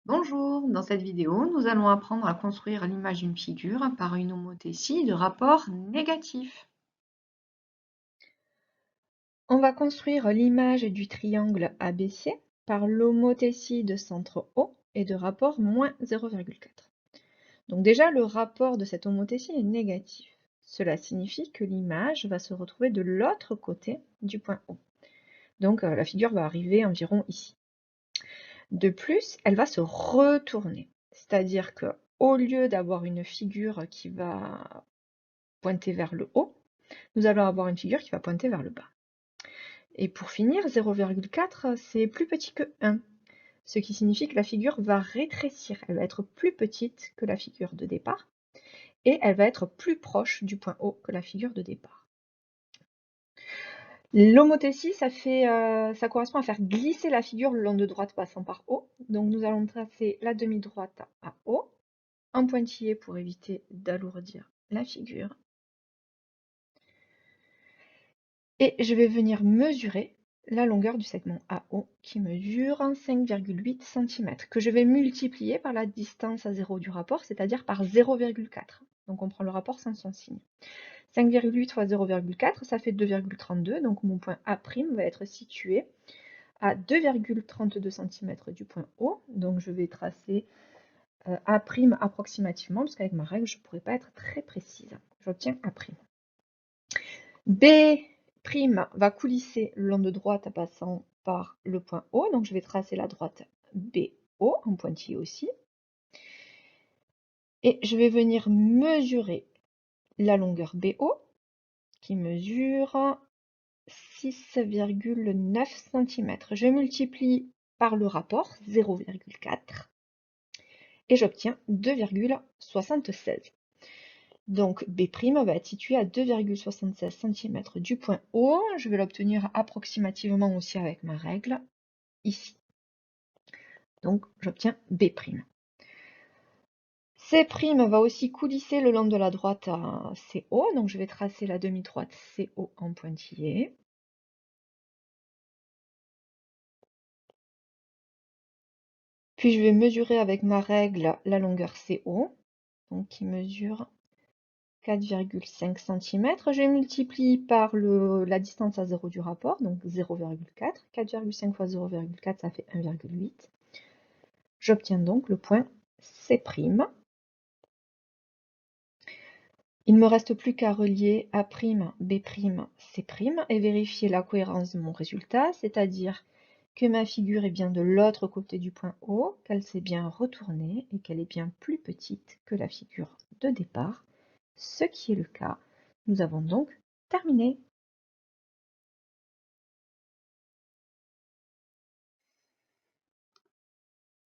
Bonjour, dans cette vidéo, nous allons apprendre à construire l'image d'une figure par une homothétie de rapport négatif. On va construire l'image du triangle ABC par l'homothétie de centre O et de rapport moins 0,4. Donc déjà, le rapport de cette homothétie est négatif. Cela signifie que l'image va se retrouver de l'autre côté du point O. Donc la figure va arriver environ ici. De plus, elle va se retourner, c'est-à-dire que au lieu d'avoir une figure qui va pointer vers le haut, nous allons avoir une figure qui va pointer vers le bas. Et pour finir, 0,4, c'est plus petit que 1, ce qui signifie que la figure va rétrécir, elle va être plus petite que la figure de départ, et elle va être plus proche du point haut que la figure de départ. L'homothétie, ça correspond à faire glisser la figure le long de droite passant par haut. Donc nous allons tracer la demi-droite à haut, un pointillé pour éviter d'alourdir la figure. Et je vais venir mesurer la longueur du segment AO qui mesure 5,8 cm, que je vais multiplier par la distance à 0 du rapport, c'est-à-dire par 0,4. Donc on prend le rapport sans son signe. 5,8 fois 0,4, ça fait 2,32, donc mon point A' va être situé à 2,32 cm du point O. Donc je vais tracer A' approximativement, parce qu'avec ma règle, je ne pourrais pas être très précise. J'obtiens A'. B' va coulisser le long de droite en passant par le point O, donc je vais tracer la droite BO, en pointillé aussi. Et je vais venir mesurer la longueur BO, qui mesure 6,9 cm. Je multiplie par le rapport, 0,4, et j'obtiens 2,76. Donc B' va être situé à 2,76 cm du point O. Je vais l'obtenir approximativement aussi avec ma règle, ici. Donc j'obtiens B'. C' va aussi coulisser le long de la droite à CO. Donc je vais tracer la demi-droite CO en pointillé. Puis je vais mesurer avec ma règle la longueur CO, donc qui mesure 4,5 cm. Je multiplie par la distance à 0 du rapport, donc 0,4. 4,5 fois 0,4, ça fait 1,8. J'obtiens donc le point C'. Il ne me reste plus qu'à relier A', B', C' et vérifier la cohérence de mon résultat, c'est-à-dire que ma figure est bien de l'autre côté du point O, qu'elle s'est bien retournée et qu'elle est bien plus petite que la figure de départ, ce qui est le cas. Nous avons donc terminé.